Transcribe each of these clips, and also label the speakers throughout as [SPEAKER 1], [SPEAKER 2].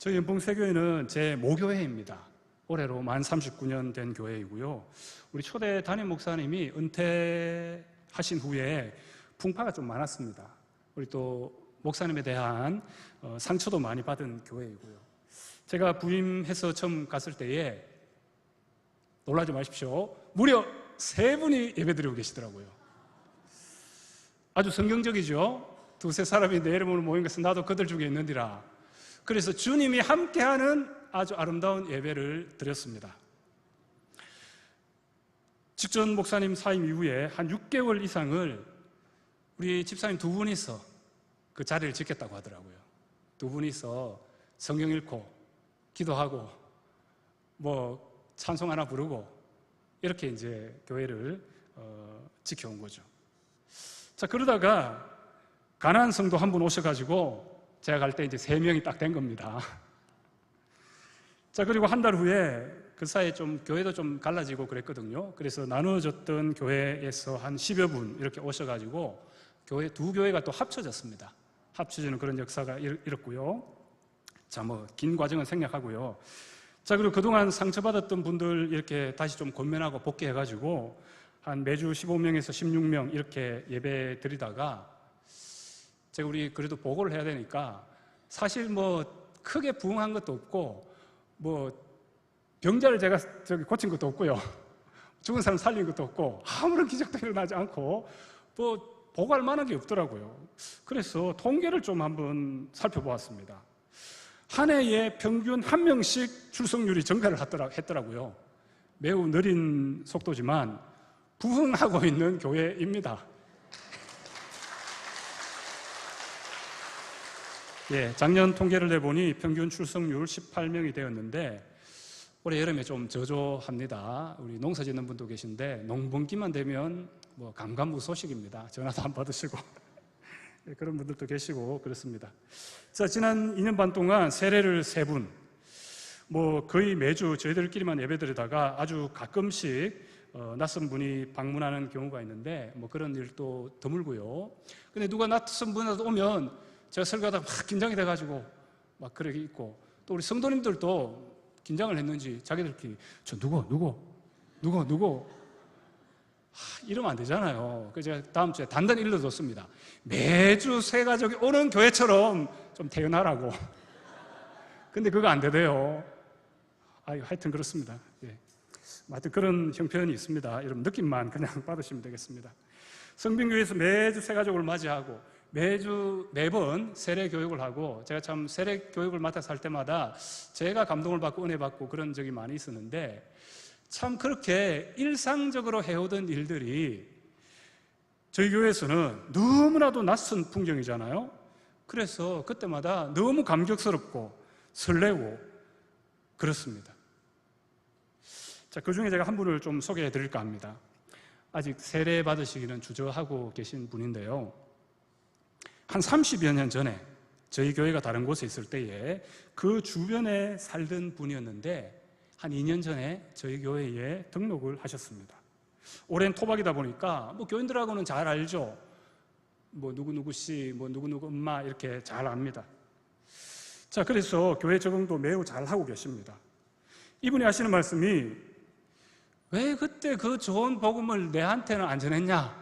[SPEAKER 1] 저희 연봉새교회는 제 모교회입니다. 올해로 만 39년 된 교회이고요. 우리 초대 담임 목사님이 은퇴하신 후에 풍파가 좀 많았습니다. 우리 또 목사님에 대한 상처도 많이 받은 교회이고요. 제가 부임해서 처음 갔을 때에 놀라지 마십시오. 무려 3분이 예배드리고 계시더라고요. 아주 성경적이죠. 두세 사람이 내 이름으로 모인 것은 나도 그들 중에 있는디라. 그래서 주님이 함께하는 아주 아름다운 예배를 드렸습니다. 직전 목사님 사임 이후에 한 6개월 이상을 우리 집사님 2분이서 그 자리를 지켰다고 하더라고요. 2분이서 성경 읽고 기도하고 찬송 하나 부르고 이렇게 이제 교회를 지켜온 거죠. 자, 그러다가 가나안 성도 한 분 오셔가지고 제가 갈 때 이제 3명이 딱 된 겁니다. 자, 그리고 한 달 후에 그 사이에 좀 교회도 좀 갈라지고 그랬거든요. 그래서 나누어졌던 교회에서 한 10여 분 이렇게 오셔가지고 두 교회가 또 합쳐졌습니다. 합쳐지는 그런 역사가 일었고요. 자, 긴 과정은 생략하고요. 자, 그리고 그동안 상처받았던 분들 이렇게 다시 좀 권면하고 복귀해가지고 한 매주 15명에서 16명 이렇게 예배 드리다가 제가 우리 그래도 보고를 해야 되니까 사실 크게 부흥한 것도 없고 병자를 제가 고친 것도 없고요. 죽은 사람 살린 것도 없고 아무런 기적도 일어나지 않고 보고할 만한 게 없더라고요. 그래서 통계를 좀 한번 살펴보았습니다. 한 해에 평균 1명씩 출석률이 증가를 했더라고요. 매우 느린 속도지만 부흥하고 있는 교회입니다. 작년 통계를 내보니 평균 출석률 18명이 되었는데 올해 여름에 좀 저조합니다. 우리 농사 짓는 분도 계신데 농번기만 되면 감감무소식입니다. 전화도 안 받으시고 그런 분들도 계시고 그렇습니다. 자, 지난 2년 반 동안 세례를 3분, 거의 매주 저희들끼리만 예배드리다가 아주 가끔씩 낯선 분이 방문하는 경우가 있는데 그런 일도 드물고요. 근데 누가 낯선 분이 오면 제가 설교하다가 막 긴장이 돼가지고 막 그렇게 있고, 또 우리 성도님들도 긴장을 했는지 자기들끼리 저 누구 이러면 안 되잖아요. 그래서 제가 다음 주에 단단히 일러줬습니다. 매주 새 가족이 오는 교회처럼 좀 태어나라고. 근데 그거 안 되대요. 하여튼 그렇습니다. 하여튼 그런 형편이 있습니다. 여러분 느낌만 그냥 받으시면 되겠습니다. 성빈교회에서 매주 새 가족을 맞이하고 매번 세례 교육을 하고, 제가 참 세례 교육을 맡아서 할 때마다 제가 감동을 받고 은혜 받고 그런 적이 많이 있었는데, 참 그렇게 일상적으로 해오던 일들이 저희 교회에서는 너무나도 낯선 풍경이잖아요. 그래서 그때마다 너무 감격스럽고 설레고 그렇습니다. 자, 그 중에 제가 한 분을 좀 소개해 드릴까 합니다. 아직 세례 받으시기는 주저하고 계신 분인데요. 한 30여 년 전에 저희 교회가 다른 곳에 있을 때에 그 주변에 살던 분이었는데 한 2년 전에 저희 교회에 등록을 하셨습니다. 오랜 토박이다 보니까 교인들하고는 잘 알죠. 누구누구 씨, 누구누구 엄마 이렇게 잘 압니다. 자, 그래서 교회 적응도 매우 잘 하고 계십니다. 이분이 하시는 말씀이, 왜 그때 그 좋은 복음을 내한테는 안 전했냐,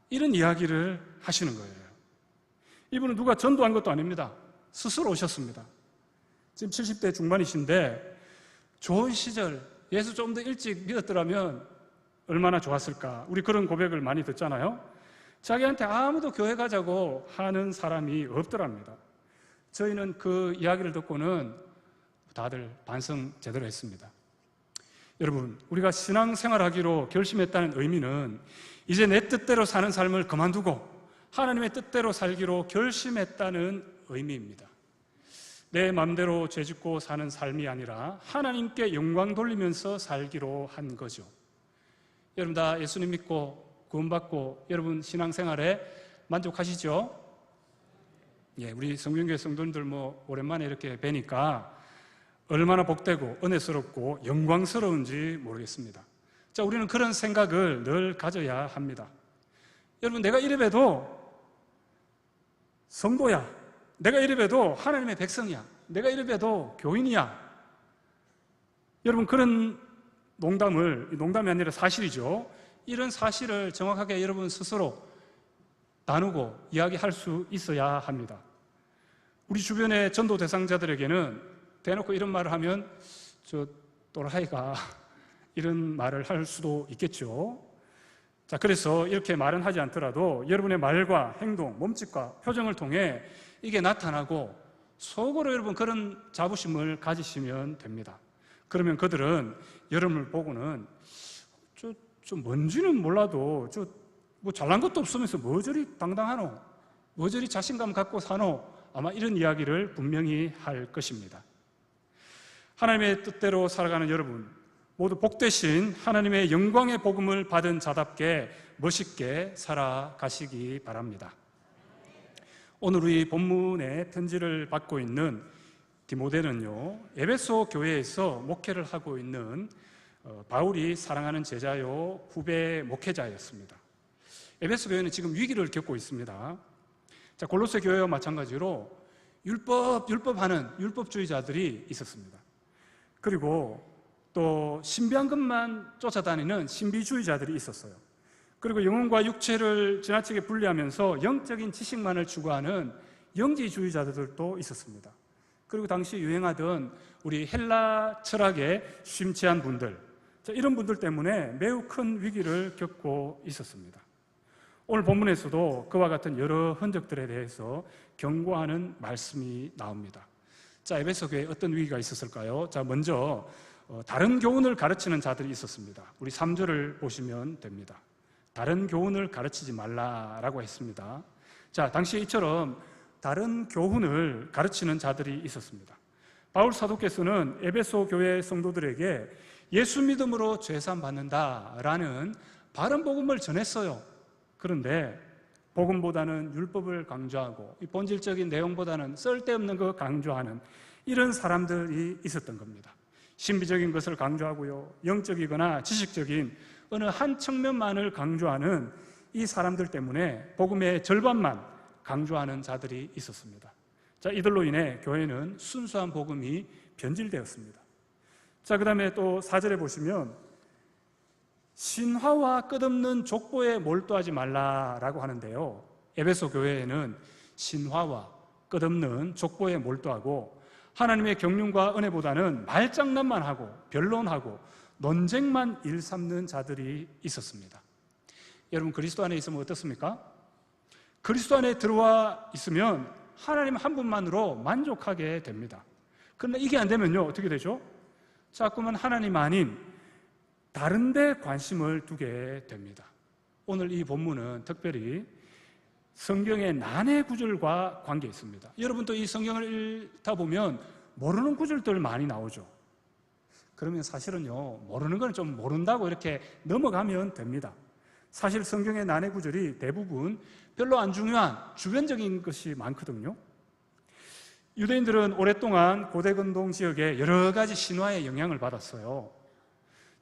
[SPEAKER 1] 이런 이야기를 하시는 거예요. 이분은 누가 전도한 것도 아닙니다. 스스로 오셨습니다. 지금 70대 중반이신데 좋은 시절 예수 좀 더 일찍 믿었더라면 얼마나 좋았을까. 우리 그런 고백을 많이 듣잖아요. 자기한테 아무도 교회 가자고 하는 사람이 없더랍니다. 저희는 그 이야기를 듣고는 다들 반성 제대로 했습니다. 여러분, 우리가 신앙생활하기로 결심했다는 의미는 이제 내 뜻대로 사는 삶을 그만두고 하나님의 뜻대로 살기로 결심했다는 의미입니다. 내 마음대로 죄짓고 사는 삶이 아니라 하나님께 영광 돌리면서 살기로 한 거죠. 여러분 다 예수님 믿고 구원받고 여러분 신앙생활에 만족하시죠? 우리 성균교회 성도님들 오랜만에 이렇게 뵈니까 얼마나 복되고 은혜스럽고 영광스러운지 모르겠습니다. 자, 우리는 그런 생각을 늘 가져야 합니다. 여러분, 내가 이래봬도 성도야, 내가 이래봬도 하나님의 백성이야, 내가 이래봬도 교인이야. 여러분, 그런 농담이 아니라 사실이죠. 이런 사실을 정확하게 여러분 스스로 나누고 이야기할 수 있어야 합니다. 우리 주변의 전도 대상자들에게는 대놓고 이런 말을 하면 저 또라이가 이런 말을 할 수도 있겠죠. 자, 그래서 이렇게 말은 하지 않더라도 여러분의 말과 행동, 몸짓과 표정을 통해 이게 나타나고 속으로 여러분 그런 자부심을 가지시면 됩니다. 그러면 그들은 여러분을 보고는 좀 뭔지는 몰라도 뭐 잘난 것도 없으면서 뭐 저리 당당하노? 뭐 저리 자신감 갖고 사노? 아마 이런 이야기를 분명히 할 것입니다. 하나님의 뜻대로 살아가는 여러분, 모두 복되신 하나님의 영광의 복음을 받은 자답게 멋있게 살아가시기 바랍니다. 오늘 우리 본문의 편지를 받고 있는 디모데는요, 에베소 교회에서 목회를 하고 있는 바울이 사랑하는 제자요 후배 목회자였습니다. 에베소 교회는 지금 위기를 겪고 있습니다. 자, 골로새 교회와 마찬가지로 율법하는 율법주의자들이 있었습니다. 그리고 또 신비한 것만 쫓아다니는 신비주의자들이 있었어요. 그리고 영혼과 육체를 지나치게 분리하면서 영적인 지식만을 추구하는 영지주의자들도 있었습니다. 그리고 당시 유행하던 우리 헬라 철학에 심취한 분들, 이런 분들 때문에 매우 큰 위기를 겪고 있었습니다. 오늘 본문에서도 그와 같은 여러 흔적들에 대해서 경고하는 말씀이 나옵니다. 자, 에베소 교회에 어떤 위기가 있었을까요? 자, 먼저 다른 교훈을 가르치는 자들이 있었습니다. 우리 3절을 보시면 됩니다. 다른 교훈을 가르치지 말라라고 했습니다. 자, 당시 이처럼 다른 교훈을 가르치는 자들이 있었습니다. 바울 사도께서는 에베소 교회 성도들에게 예수 믿음으로 죄산 받는다라는 바른 복음을 전했어요. 그런데 복음보다는 율법을 강조하고 이 본질적인 내용보다는 쓸데없는 거 강조하는 이런 사람들이 있었던 겁니다. 신비적인 것을 강조하고요, 영적이거나 지식적인 어느 한 측면만을 강조하는 이 사람들 때문에 복음의 절반만 강조하는 자들이 있었습니다. 자, 이들로 인해 교회는 순수한 복음이 변질되었습니다. 자, 그 다음에 또 4절에 보시면 신화와 끝없는 족보에 몰두하지 말라라고 하는데요, 에베소 교회에는 신화와 끝없는 족보에 몰두하고 하나님의 경륜과 은혜보다는 말장난만 하고 변론하고 논쟁만 일삼는 자들이 있었습니다. 여러분, 그리스도 안에 있으면 어떻습니까? 그리스도 안에 들어와 있으면 하나님 한 분만으로 만족하게 됩니다. 그런데 이게 안 되면요, 어떻게 되죠? 자꾸만 하나님 아닌 다른 데 관심을 두게 됩니다. 오늘 이 본문은 특별히 성경의 난해 구절과 관계 있습니다. 여러분도 이 성경을 읽다 보면 모르는 구절들 많이 나오죠. 그러면 사실은요, 모르는 건 좀 모른다고 이렇게 넘어가면 됩니다. 사실 성경의 난해 구절이 대부분 별로 안 중요한 주변적인 것이 많거든요. 유대인들은 오랫동안 고대 근동 지역에 여러 가지 신화의 영향을 받았어요.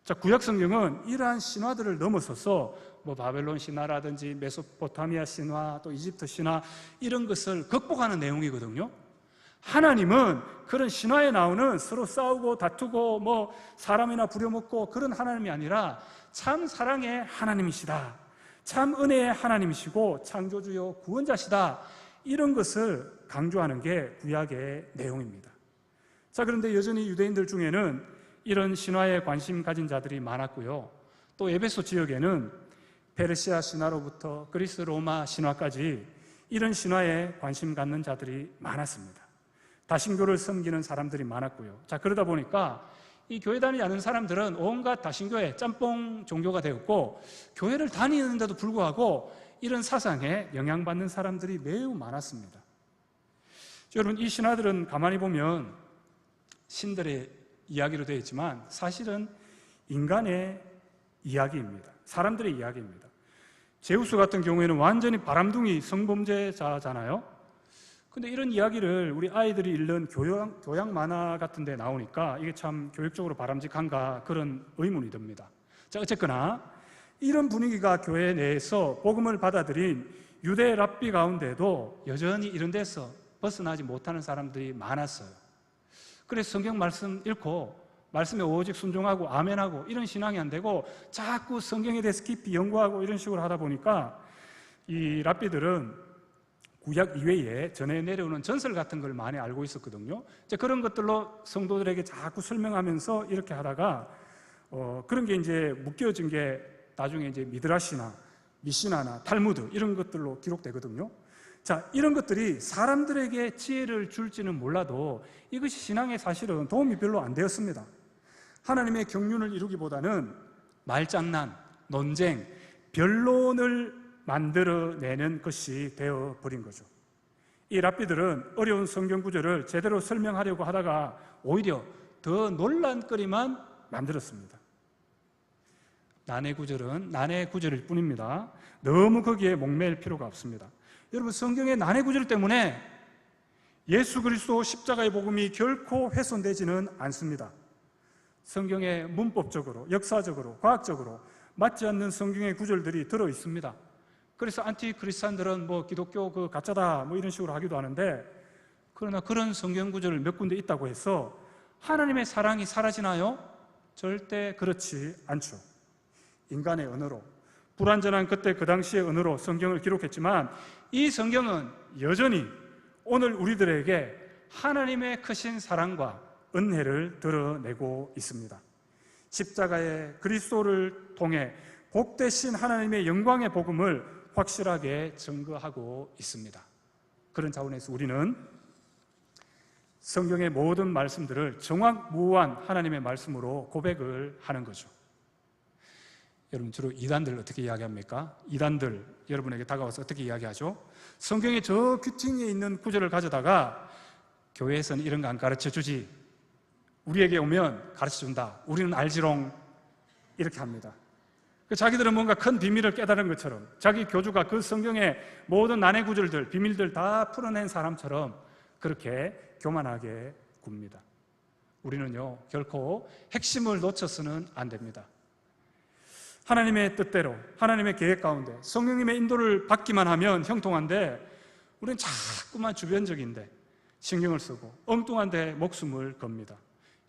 [SPEAKER 1] 자, 구약 성경은 이러한 신화들을 넘어서서 뭐 바벨론 신화라든지 메소포타미아 신화, 또 이집트 신화, 이런 것을 극복하는 내용이거든요. 하나님은 그런 신화에 나오는 서로 싸우고 다투고 뭐 사람이나 부려먹고 그런 하나님이 아니라 참 사랑의 하나님이시다, 참 은혜의 하나님이시고 창조주요 구원자시다, 이런 것을 강조하는 게 구약의 내용입니다. 자, 그런데 여전히 유대인들 중에는 이런 신화에 관심 가진 자들이 많았고요, 또 에베소 지역에는 페르시아 신화로부터 그리스 로마 신화까지 이런 신화에 관심 갖는 자들이 많았습니다. 다신교를 섬기는 사람들이 많았고요. 자, 그러다 보니까 이 교회 다니지 않은 사람들은 온갖 다신교의 짬뽕 종교가 되었고, 교회를 다니는데도 불구하고 이런 사상에 영향받는 사람들이 매우 많았습니다. 여러분, 이 신화들은 가만히 보면 신들의 이야기로 되어 있지만 사실은 인간의 이야기입니다. 사람들의 이야기입니다. 제우스 같은 경우에는 완전히 바람둥이 성범죄자잖아요. 근데 이런 이야기를 우리 아이들이 읽는 교양 만화 같은 데 나오니까 이게 참 교육적으로 바람직한가 그런 의문이 듭니다. 자, 어쨌거나 이런 분위기가 교회 내에서 복음을 받아들인 유대 랍비 가운데도 여전히 이런 데서 벗어나지 못하는 사람들이 많았어요. 그래서 성경 말씀 읽고 말씀에 오직 순종하고 아멘하고 이런 신앙이 안 되고 자꾸 성경에 대해서 깊이 연구하고 이런 식으로 하다 보니까 이 랍비들은 구약 이외에 전해 내려오는 전설 같은 걸 많이 알고 있었거든요. 이제 그런 것들로 성도들에게 자꾸 설명하면서 이렇게 하다가 그런 게 이제 묶여진 게 나중에 이제 미드라시나 미시나나 탈무드 이런 것들로 기록되거든요. 자, 이런 것들이 사람들에게 지혜를 줄지는 몰라도 이것이 신앙에 사실은 도움이 별로 안 되었습니다. 하나님의 경륜을 이루기보다는 말장난, 논쟁, 변론을 만들어내는 것이 되어버린 거죠. 이 랍비들은 어려운 성경 구절을 제대로 설명하려고 하다가 오히려 더 논란거리만 만들었습니다. 난해 구절은 난해 구절일 뿐입니다. 너무 거기에 목매일 필요가 없습니다. 여러분, 성경의 난해 구절 때문에 예수 그리스도 십자가의 복음이 결코 훼손되지는 않습니다. 성경에 문법적으로, 역사적으로, 과학적으로 맞지 않는 성경의 구절들이 들어 있습니다. 그래서 안티크리스찬들은 뭐 기독교 그 가짜다 뭐 이런 식으로 하기도 하는데, 그러나 그런 성경 구절 몇 군데 있다고 해서 하나님의 사랑이 사라지나요? 절대 그렇지 않죠. 인간의 언어로, 불완전한 그때 그 당시의 언어로 성경을 기록했지만 이 성경은 여전히 오늘 우리들에게 하나님의 크신 사랑과 은혜를 드러내고 있습니다. 십자가의 그리스도를 통해 복되신 하나님의 영광의 복음을 확실하게 증거하고 있습니다. 그런 차원에서 우리는 성경의 모든 말씀들을 정확무한 하나님의 말씀으로 고백을 하는 거죠. 여러분, 주로 이단들 어떻게 이야기합니까? 이단들 여러분에게 다가와서 어떻게 이야기하죠? 성경의 저 귀퉁이에 있는 구절을 가져다가 교회에서는 이런 거 안 가르쳐주지, 우리에게 오면 가르쳐준다, 우리는 알지롱, 이렇게 합니다. 자기들은 뭔가 큰 비밀을 깨달은 것처럼, 자기 교주가 그 성경의 모든 난해 구절들, 비밀들 다 풀어낸 사람처럼 그렇게 교만하게 굽니다. 우리는요, 결코 핵심을 놓쳐서는 안 됩니다. 하나님의 뜻대로, 하나님의 계획 가운데 성령님의 인도를 받기만 하면 형통한데, 우리는 자꾸만 주변적인데 신경을 쓰고 엉뚱한 데 목숨을 겁니다.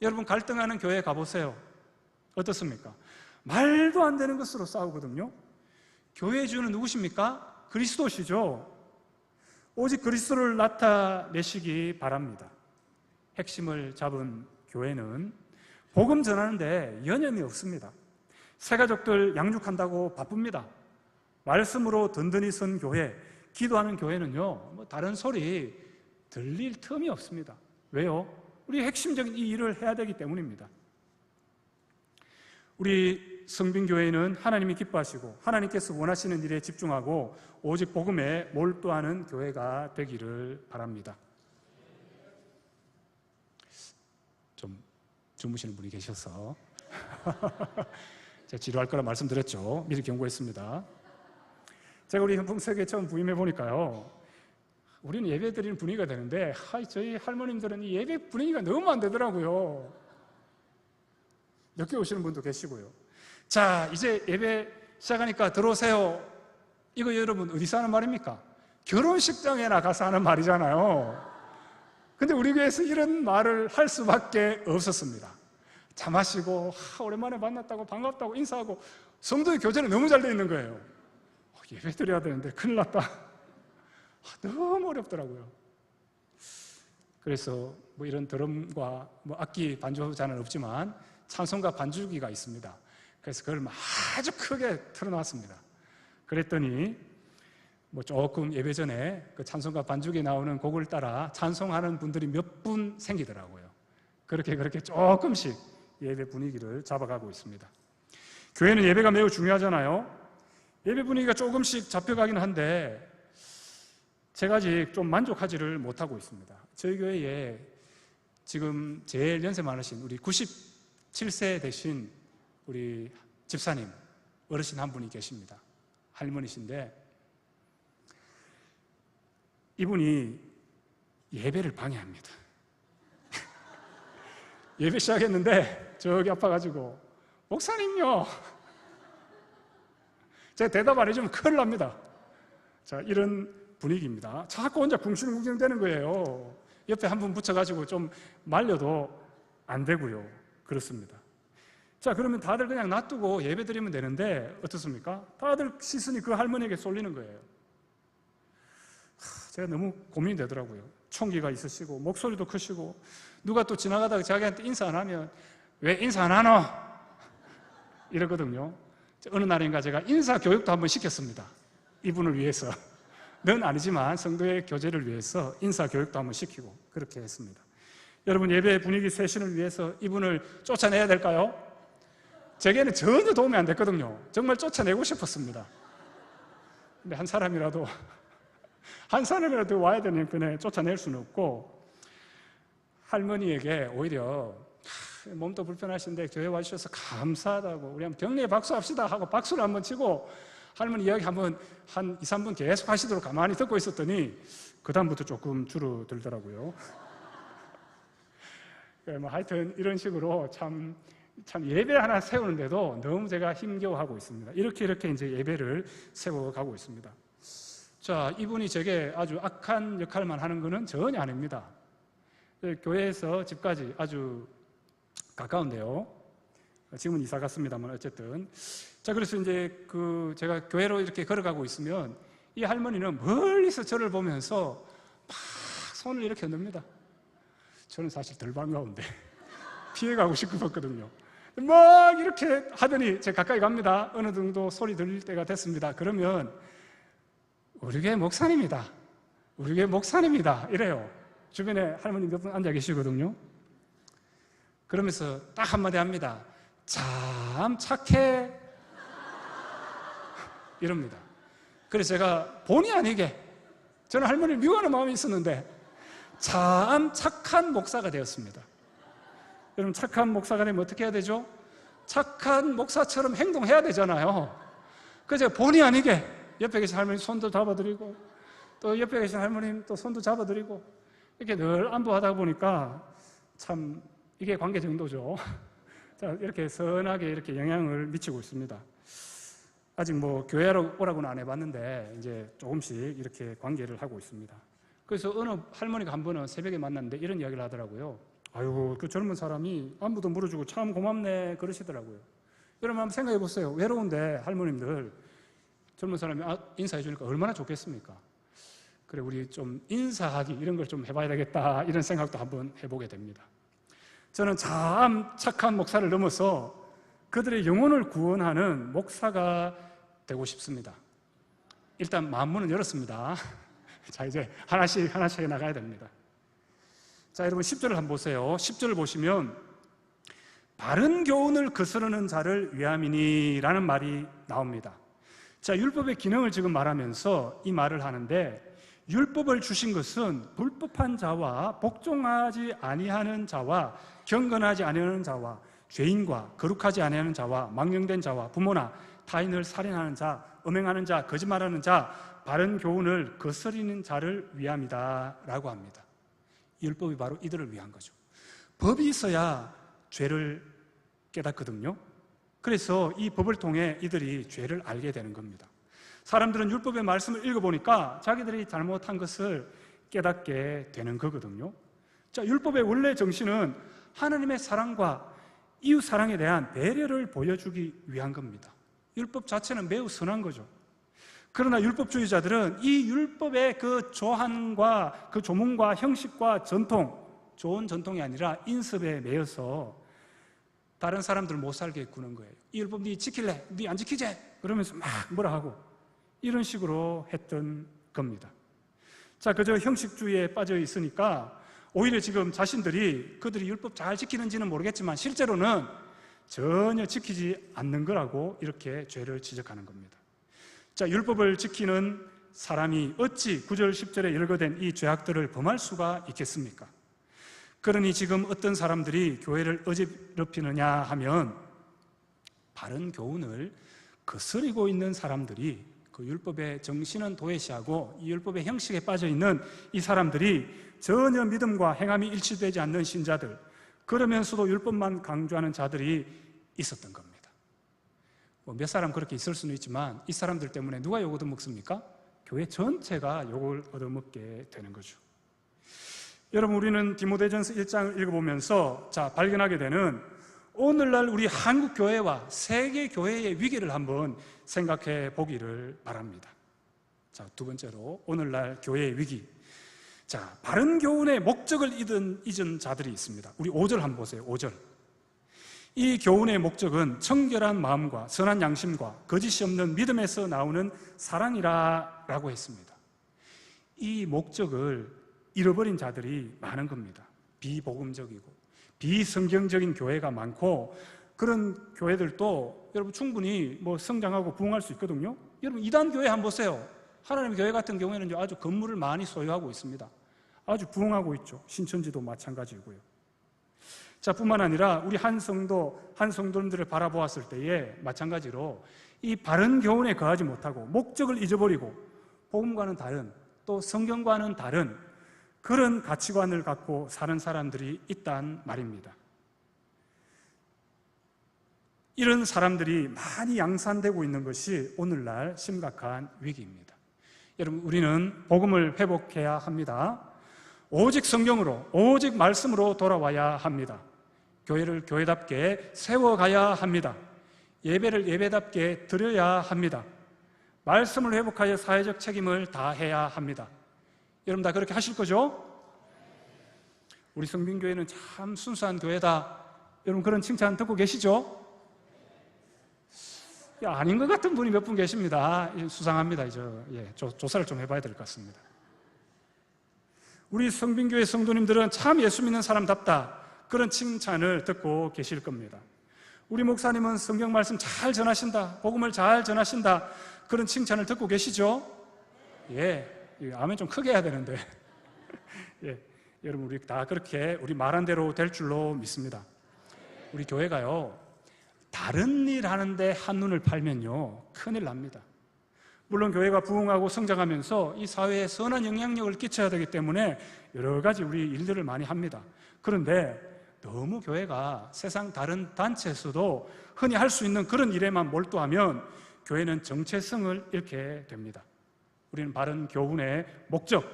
[SPEAKER 1] 여러분, 갈등하는 교회 가보세요. 어떻습니까? 말도 안 되는 것으로 싸우거든요. 교회의 주는 누구십니까? 그리스도시죠. 오직 그리스도를 나타내시기 바랍니다. 핵심을 잡은 교회는 복음 전하는데 여념이 없습니다. 새가족들 양육한다고 바쁩니다. 말씀으로 든든히 선 교회, 기도하는 교회는요, 뭐 다른 소리 들릴 틈이 없습니다. 왜요? 우리 핵심적인 이 일을 해야 되기 때문입니다. 우리 성빈교회는 하나님이 기뻐하시고 하나님께서 원하시는 일에 집중하고 오직 복음에 몰두하는 교회가 되기를 바랍니다. 좀 주무시는 분이 계셔서 제가 지루할 거라 말씀드렸죠. 미리 경고했습니다. 제가 우리 현풍석에 처음 부임해 보니까요, 우리는 예배 드리는 분위기가 되는데 저희 할머님들은 이 예배 분위기가 너무 안 되더라고요. 늦게 오시는 분도 계시고요. 자, 이제 예배 시작하니까 들어오세요. 이거 여러분 어디서 하는 말입니까? 결혼식장에나 가서 하는 말이잖아요. 근데 우리 교회에서 이런 말을 할 수밖에 없었습니다. 차 마시고 오랜만에 만났다고 반갑다고 인사하고, 성도의 교제는 너무 잘 돼 있는 거예요. 예배 드려야 되는데 큰일 났다. 너무 어렵더라고요. 그래서 뭐 이런 드럼과 뭐 악기 반주자는 없지만 찬송가 반주기가 있습니다. 그래서 그걸 아주 크게 틀어놨습니다. 그랬더니 뭐 조금 예배 전에 그 찬송가 반주기에 나오는 곡을 따라 찬송하는 분들이 몇 분 생기더라고요. 그렇게 조금씩 예배 분위기를 잡아가고 있습니다. 교회는 예배가 매우 중요하잖아요. 예배 분위기가 조금씩 잡혀가긴 한데 제가 아직 좀 만족하지를 못하고 있습니다. 저희 교회에 지금 제일 연세 많으신 우리 97세 되신 우리 집사님, 어르신 한 분이 계십니다. 할머니신데 이분이 예배를 방해합니다. 예배 시작했는데 저기 아파가지고, 목사님요, 제가 대답 안 해주면 큰일 납니다. 자, 이런 분위기입니다. 자꾸 혼자 궁시렁궁시렁 되는 거예요. 옆에 한 분 붙여가지고 좀 말려도 안 되고요. 그렇습니다. 자, 그러면 다들 그냥 놔두고 예배 드리면 되는데 어떻습니까? 다들 시선이 그 할머니에게 쏠리는 거예요. 제가 너무 고민이 되더라고요. 총기가 있으시고 목소리도 크시고 누가 또 지나가다가 자기한테 인사 안 하면 왜 인사 안 하노? 이러거든요. 어느 날인가 제가 인사 교육도 한번 시켰습니다. 이분을 위해서. 는 아니지만 성도의 교제를 위해서 인사 교육도 한번 시키고 그렇게 했습니다. 여러분, 예배 분위기 쇄신을 위해서 이분을 쫓아내야 될까요? 제게는 전혀 도움이 안 됐거든요. 정말 쫓아내고 싶었습니다. 근데 한 사람이라도 와야 되는 편에 쫓아낼 수는 없고, 할머니에게 오히려 몸도 불편하신데 교회 와주셔서 감사하다고 우리 한번 격려의 박수합시다 하고 박수를 한번 치고 할머니 이야기 한번 한 2, 3분 계속 하시도록 가만히 듣고 있었더니 그 다음부터 조금 줄어들더라고요. 하여튼 이런 식으로 참 예배 하나 세우는데도 너무 제가 힘겨워하고 있습니다. 이렇게 이제 예배를 세워가고 있습니다. 자, 이분이 제게 아주 악한 역할만 하는 것은 전혀 아닙니다. 교회에서 집까지 아주 가까운데요. 지금은 이사 갔습니다만 어쨌든. 자, 그래서 이제 제가 교회로 이렇게 걸어가고 있으면 이 할머니는 멀리서 저를 보면서 막 손을 이렇게 늡니다. 저는 사실 덜 반가운데 피해가고 싶었거든요. 막 이렇게 하더니 제가 가까이 갑니다. 어느 정도 소리 들릴 때가 됐습니다. 그러면 우리 교회 목사님이다. 우리 교회 목사님이다. 이래요. 주변에 할머니 몇 분 앉아 계시거든요. 그러면서 딱 한마디 합니다. 참 착해. 이럽니다. 그래서 제가 본의 아니게 저는 할머니를 미워하는 마음이 있었는데 참 착한 목사가 되었습니다. 여러분, 착한 목사가 되면 어떻게 해야 되죠? 착한 목사처럼 행동해야 되잖아요. 그래서 제가 본의 아니게 옆에 계신 할머니 손도 잡아드리고 또 옆에 계신 할머님 또 손도 잡아드리고 이렇게 늘 안부하다 보니까 참 이게 관계 정도죠. 자, 이렇게 선하게 이렇게 영향을 미치고 있습니다. 아직 뭐 교회로 오라고는 안 해봤는데 이제 조금씩 이렇게 관계를 하고 있습니다. 그래서 어느 할머니가 한 번은 새벽에 만났는데 이런 이야기를 하더라고요. 아이고, 그 젊은 사람이 안부도 물어주고 참 고맙네 그러시더라고요. 여러분 한번 생각해 보세요. 외로운데 할머님들 젊은 사람이 인사해 주니까 얼마나 좋겠습니까? 그래, 우리 좀 인사하기 이런 걸 좀 해봐야 되겠다 이런 생각도 한번 해보게 됩니다. 저는 참 착한 목사를 넘어서 그들의 영혼을 구원하는 목사가 되고 싶습니다. 일단 마음문은 열었습니다. 자, 이제 하나씩 나가야 됩니다. 자, 여러분 10절을 한번 보세요. 10절을 보시면 바른 교훈을 거스르는 자를 위함이니 라는 말이 나옵니다. 자, 율법의 기능을 지금 말하면서 이 말을 하는데, 율법을 주신 것은 불법한 자와 복종하지 아니하는 자와 경건하지 아니하는 자와 죄인과 거룩하지 아니하는 자와 망령된 자와 부모나 타인을 살인하는 자, 음행하는 자, 거짓말하는 자, 바른 교훈을 거스리는 자를 위함이다 라고 합니다. 율법이 바로 이들을 위한 거죠. 법이 있어야 죄를 깨닫거든요. 그래서 이 법을 통해 이들이 죄를 알게 되는 겁니다. 사람들은 율법의 말씀을 읽어보니까 자기들이 잘못한 것을 깨닫게 되는 거거든요. 자, 율법의 원래 정신은 하나님의 사랑과 이웃 사랑에 대한 배려를 보여주기 위한 겁니다. 율법 자체는 매우 선한 거죠. 그러나 율법주의자들은 이 율법의 그 조항과 그 조문과 형식과 전통, 좋은 전통이 아니라 인습에 매여서 다른 사람들을 못 살게 구는 거예요. 이 율법 네 지킬래? 네 안 지키지? 그러면서 막 뭐라 하고 이런 식으로 했던 겁니다. 자, 그저 형식주의에 빠져 있으니까 오히려 지금 자신들이 그들이 율법 잘 지키는지는 모르겠지만 실제로는 전혀 지키지 않는 거라고 이렇게 죄를 지적하는 겁니다. 자, 율법을 지키는 사람이 어찌 9절 10절에 열거된 이 죄악들을 범할 수가 있겠습니까? 그러니 지금 어떤 사람들이 교회를 어지럽히느냐 하면 바른 교훈을 거스리고 있는 사람들이, 그 율법의 정신은 도외시하고 이 율법의 형식에 빠져 있는 이 사람들이 전혀 믿음과 행함이 일치되지 않는 신자들, 그러면서도 율법만 강조하는 자들이 있었던 겁니다. 몇 사람 그렇게 있을 수는 있지만 이 사람들 때문에 누가 욕을 얻어먹습니까? 교회 전체가 욕을 얻어먹게 되는 거죠. 여러분, 우리는 디모데전서 1장을 읽어보면서 발견하게 되는 오늘날 우리 한국 교회와 세계 교회의 위기를 한번 생각해 보기를 바랍니다. 두 번째로 오늘날 교회의 위기. 바른 교훈의 목적을 잊은 자들이 있습니다. 우리 5절 한번 보세요. 5절. 이 교훈의 목적은 청결한 마음과 선한 양심과 거짓이 없는 믿음에서 나오는 사랑이라 라고 했습니다. 이 목적을 잃어버린 자들이 많은 겁니다. 비복음적이고 비성경적인 교회가 많고, 그런 교회들도 여러분 충분히 성장하고 부흥할 수 있거든요. 여러분, 이단 교회 한번 보세요. 하나님의 교회 같은 경우에는 아주 건물을 많이 소유하고 있습니다. 아주 부흥하고 있죠. 신천지도 마찬가지고요. 뿐만 아니라 우리 한 성도님들을 바라보았을 때에 마찬가지로 이 바른 교훈에 거하지 못하고 목적을 잊어버리고 복음과는 다른, 또 성경과는 다른 그런 가치관을 갖고 사는 사람들이 있단 말입니다. 이런 사람들이 많이 양산되고 있는 것이 오늘날 심각한 위기입니다. 여러분, 우리는 복음을 회복해야 합니다. 오직 성경으로, 오직 말씀으로 돌아와야 합니다. 교회를 교회답게 세워가야 합니다. 예배를 예배답게 드려야 합니다. 말씀을 회복하여 사회적 책임을 다해야 합니다. 여러분 다 그렇게 하실 거죠? 우리 성빈교회는 참 순수한 교회다, 여러분 그런 칭찬 듣고 계시죠? 아닌 것 같은 분이 몇 분 계십니다. 수상합니다. 조사를 좀 해봐야 될 것 같습니다. 우리 성빈교회 성도님들은 참 예수 믿는 사람답다, 그런 칭찬을 듣고 계실 겁니다. 우리 목사님은 성경 말씀 잘 전하신다, 복음을 잘 전하신다, 그런 칭찬을 듣고 계시죠? 아멘 좀 크게 해야 되는데. 여러분, 우리 다 그렇게 우리 말한 대로 될 줄로 믿습니다. 우리 교회가요, 다른 일 하는데 한눈을 팔면요 큰일 납니다. 물론 교회가 부흥하고 성장하면서 이 사회에 선한 영향력을 끼쳐야 되기 때문에 여러 가지 우리 일들을 많이 합니다. 그런데 너무 교회가 세상 다른 단체에서도 흔히 할 수 있는 그런 일에만 몰두하면 교회는 정체성을 잃게 됩니다. 우리는 바른 교훈의 목적,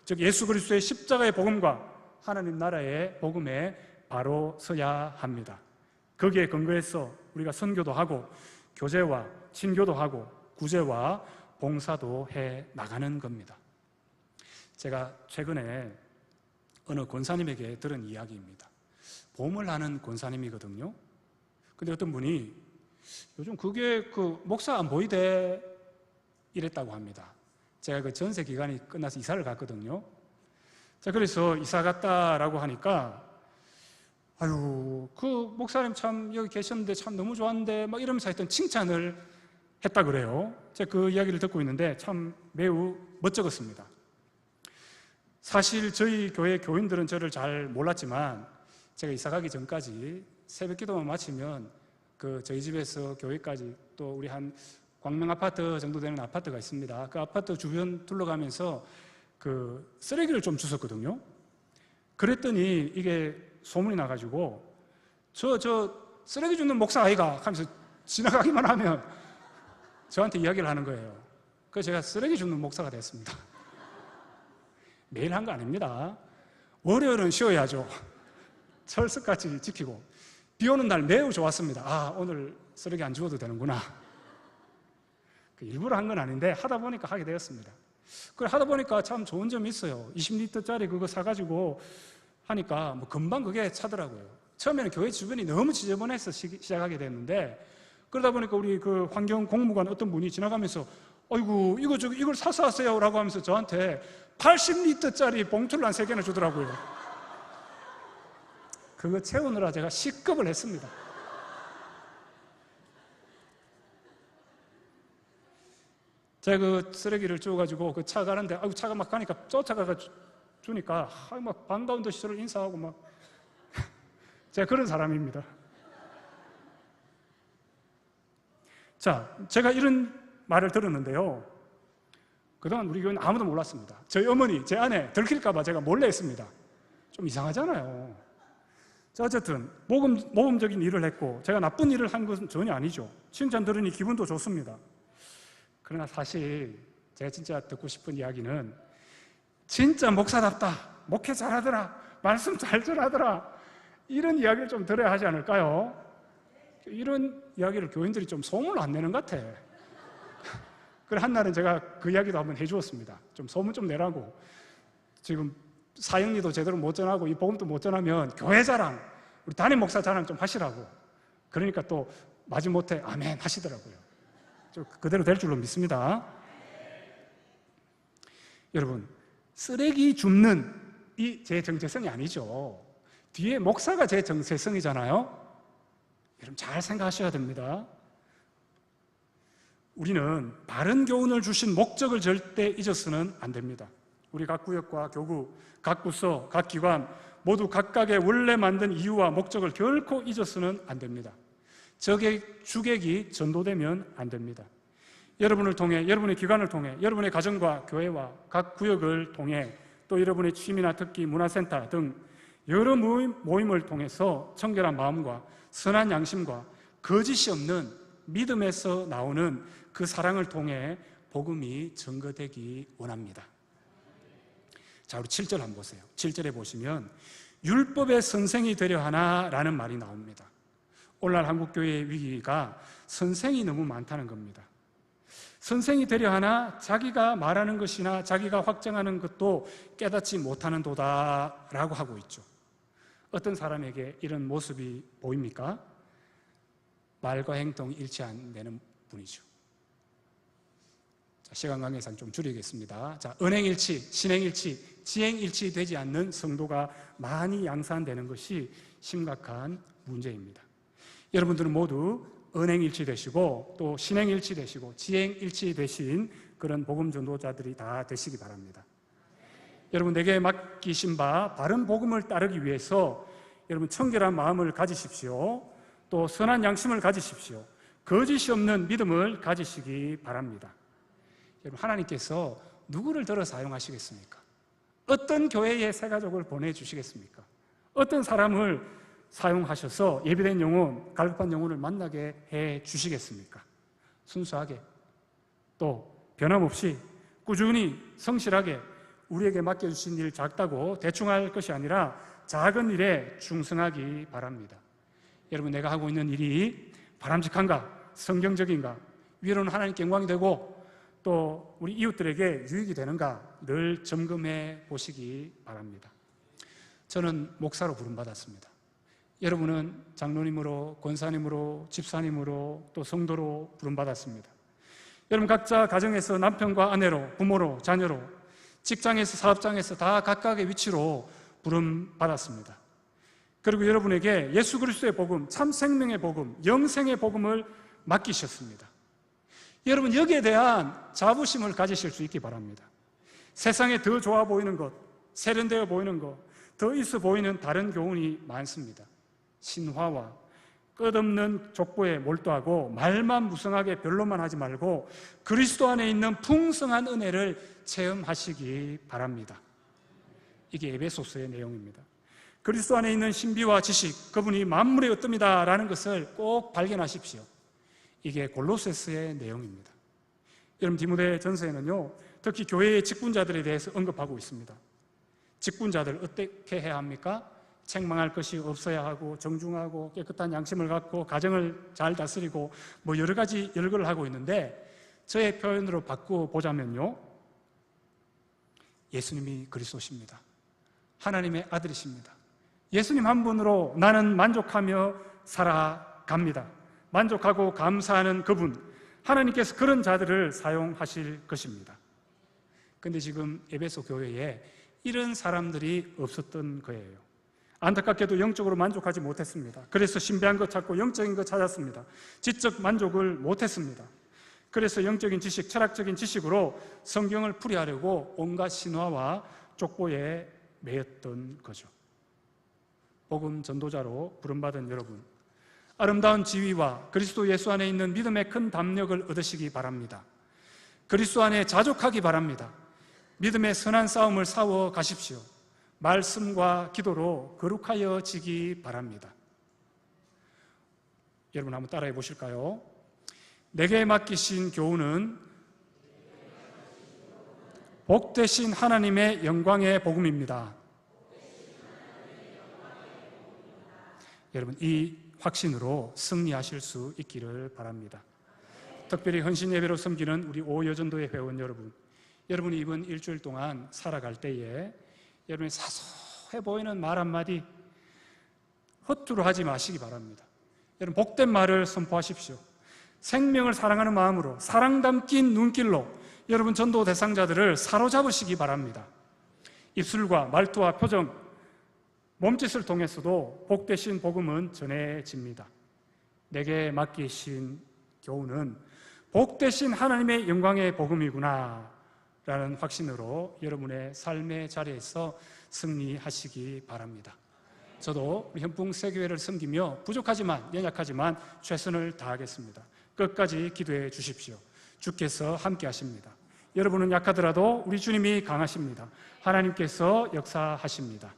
[SPEAKER 1] 즉 예수 그리스도의 십자가의 복음과 하나님 나라의 복음에 바로 서야 합니다. 거기에 근거해서 우리가 선교도 하고 교제와 친교도 하고 구제와 봉사도 해 나가는 겁니다. 제가 최근에 어느 권사님에게 들은 이야기입니다. 보험을 하는 권사님이거든요. 근데 어떤 분이 요즘 그게 목사 안 보이대 이랬다고 합니다. 제가 그 전세 기간이 끝나서 이사를 갔거든요. 그래서 이사 갔다라고 하니까 아유, 그 목사님 참 여기 계셨는데 참 너무 좋았는데 막 이러면서 하여튼 칭찬을 했다 그래요. 제가 그 이야기를 듣고 있는데 참 매우 멋쩍었습니다. 사실 저희 교회 교인들은 저를 잘 몰랐지만 제가 이사 가기 전까지 새벽 기도만 마치면 저희 집에서 교회까지 또 우리 한 광명 아파트 정도 되는 아파트가 있습니다. 그 아파트 주변 둘러가면서 쓰레기를 좀 주웠거든요. 그랬더니 이게 소문이 나가지고 저 쓰레기 줍는 목사 아이가 하면서 지나가기만 하면 저한테 이야기를 하는 거예요. 그래서 제가 쓰레기 줍는 목사가 됐습니다. 매일 한 거 아닙니다. 월요일은 쉬어야죠. 철석같이 지키고 비 오는 날 매우 좋았습니다. 오늘 쓰레기 안 주워도 되는구나. 일부러 한 건 아닌데 하다 보니까 하게 되었습니다. 그걸 하다 보니까 참 좋은 점이 있어요. 20리터짜리 그거 사가지고 하니까 금방 그게 차더라고요. 처음에는 교회 주변이 너무 지저분해서 시작하게 됐는데, 그러다 보니까 우리 환경 공무관 어떤 분이 지나가면서 어이구 이걸 사서 하세요 라고 하면서 저한테 80리터짜리 봉투를 한 3개나 주더라고요. 그거 채우느라 제가 식겁을 했습니다. 제가 쓰레기를 주워가지고 차 가는데 차가 막 가니까 쫓아가가 주니까 막 반가운 듯이 저를 인사하고 막 제가 그런 사람입니다. 제가 이런 말을 들었는데요, 그동안 우리 교회는 아무도 몰랐습니다. 저희 어머니, 제 아내 들킬까봐 제가 몰래 했습니다. 좀 이상하잖아요. 어쨌든 모범적인 일을 했고 제가 나쁜 일을 한 것은 전혀 아니죠. 칭찬 들으니 기분도 좋습니다. 그러나 사실 제가 진짜 듣고 싶은 이야기는 진짜 목사답다, 목회 잘하더라, 말씀 잘 전하더라, 이런 이야기를 좀 들어야 하지 않을까요? 이런 이야기를 교인들이 좀 소문을 안 내는 것 같아. 그래 한날은 제가 그 이야기도 한번 해주었습니다. 좀 소문 좀 내라고. 지금 사형리도 제대로 못 전하고 이 복음도 못 전하면 교회 자랑, 우리 담임 목사 자랑 좀 하시라고. 그러니까 또 마지못해 아멘 하시더라고요. 그대로 될 줄로 믿습니다. 여러분, 쓰레기 줍는 이 제 정체성이 아니죠. 뒤에 목사가 제 정체성이잖아요. 여러분 잘 생각하셔야 됩니다. 우리는 바른 교훈을 주신 목적을 절대 잊어서는 안 됩니다. 우리 각 구역과 교구, 각 부서, 각 기관 모두 각각의 원래 만든 이유와 목적을 결코 잊어서는 안 됩니다. 주객이 전도되면 안 됩니다. 여러분을 통해, 여러분의 기관을 통해, 여러분의 가정과 교회와 각 구역을 통해, 또 여러분의 취미나 특기, 문화센터 등 여러 모임을 통해서 청결한 마음과 선한 양심과 거짓이 없는 믿음에서 나오는 그 사랑을 통해 복음이 증거되기 원합니다. 자, 우리 7절 한번 보세요. 7절에 보시면 율법의 선생이 되려 하나라는 말이 나옵니다. 오늘날 한국교회의 위기가 선생이 너무 많다는 겁니다. 선생이 되려 하나 자기가 말하는 것이나 자기가 확정하는 것도 깨닫지 못하는 도다라고 하고 있죠. 어떤 사람에게 이런 모습이 보입니까? 말과 행동이 일치 안 되는 분이죠. 자, 시간 관계상 좀 줄이겠습니다. 자, 언행일치, 신행일치, 지행일치 되지 않는 성도가 많이 양산되는 것이 심각한 문제입니다. 여러분들은 모두 언행일치 되시고 또 신행일치 되시고 지행일치 되신 그런 복음 전도자들이 다 되시기 바랍니다. 여러분, 내게 맡기신 바 바른 복음을 따르기 위해서 여러분 청결한 마음을 가지십시오. 또 선한 양심을 가지십시오. 거짓이 없는 믿음을 가지시기 바랍니다. 여러분, 하나님께서 누구를 들어 사용하시겠습니까? 어떤 교회에 새 가족을 보내주시겠습니까? 어떤 사람을 사용하셔서 예비된 영혼, 갈급한 영혼을 만나게 해 주시겠습니까? 순수하게, 또 변함없이 꾸준히 성실하게 우리에게 맡겨주신 일 작다고 대충 할 것이 아니라 작은 일에 충성하기 바랍니다. 여러분, 내가 하고 있는 일이 바람직한가? 성경적인가? 위로는 하나님께 영광이 되고 또 우리 이웃들에게 유익이 되는가? 늘 점검해 보시기 바랍니다. 저는 목사로 부름받았습니다. 여러분은 장로님으로, 권사님으로, 집사님으로, 또 성도로 부름받았습니다. 여러분 각자 가정에서 남편과 아내로, 부모로, 자녀로, 직장에서, 사업장에서 다 각각의 위치로 부름받았습니다. 그리고 여러분에게 예수 그리스도의 복음, 참 생명의 복음, 영생의 복음을 맡기셨습니다. 여러분 여기에 대한 자부심을 가지실 수 있기 바랍니다. 세상에 더 좋아 보이는 것, 세련되어 보이는 것, 더 있어 보이는 다른 교훈이 많습니다. 신화와 끝없는 족보에 몰두하고 말만 무성하게 변론만 하지 말고 그리스도 안에 있는 풍성한 은혜를 체험하시기 바랍니다. 이게 에베소서의 내용입니다. 그리스도 안에 있는 신비와 지식, 그분이 만물의 으뜸이다라는 것을 꼭 발견하십시오. 이게 골로새서의 내용입니다. 여러분, 디모데 전서에는요, 특히 교회의 직분자들에 대해서 언급하고 있습니다. 직분자들 어떻게 해야 합니까? 책망할 것이 없어야 하고, 정중하고, 깨끗한 양심을 갖고, 가정을 잘 다스리고, 뭐 여러 가지 열거를 하고 있는데, 저의 표현으로 바꿔보자면요, 예수님이 그리스도십니다. 하나님의 아들이십니다. 예수님 한 분으로 나는 만족하며 살아갑니다. 만족하고 감사하는 그분, 하나님께서 그런 자들을 사용하실 것입니다. 그런데 지금 에베소 교회에 이런 사람들이 없었던 거예요. 안타깝게도 영적으로 만족하지 못했습니다. 그래서 신비한 것 찾고 영적인 것 찾았습니다. 지적 만족을 못했습니다. 그래서 영적인 지식, 철학적인 지식으로 성경을 풀이하려고 온갖 신화와 족보에 매였던 거죠. 복음 전도자로 부름받은 여러분, 아름다운 지위와 그리스도 예수 안에 있는 믿음의 큰 담력을 얻으시기 바랍니다. 그리스도 안에 자족하기 바랍니다. 믿음의 선한 싸움을 싸워 가십시오. 말씀과 기도로 거룩하여지기 바랍니다. 여러분 한번 따라해 보실까요? 내게 맡기신 교훈은 복되신 하나님의 영광의 복음입니다. 여러분, 이 확신으로 승리하실 수 있기를 바랍니다. 특별히 헌신 예배로 섬기는 우리 오여전도의 회원 여러분, 여러분이 이번 일주일 동안 살아갈 때에 여러분이 사소해 보이는 말 한마디 허투루 하지 마시기 바랍니다. 여러분, 복된 말을 선포하십시오. 생명을 사랑하는 마음으로 사랑 담긴 눈길로 여러분 전도 대상자들을 사로잡으시기 바랍니다. 입술과 말투와 표정, 몸짓을 통해서도 복되신 복음은 전해집니다. 내게 맡기신 교훈은 복되신 하나님의 영광의 복음이구나 라는 확신으로 여러분의 삶의 자리에서 승리하시기 바랍니다. 저도 현풍 세교회를 섬기며 부족하지만 연약하지만 최선을 다하겠습니다. 끝까지 기도해 주십시오. 주께서 함께 하십니다. 여러분은 약하더라도 우리 주님이 강하십니다. 하나님께서 역사하십니다.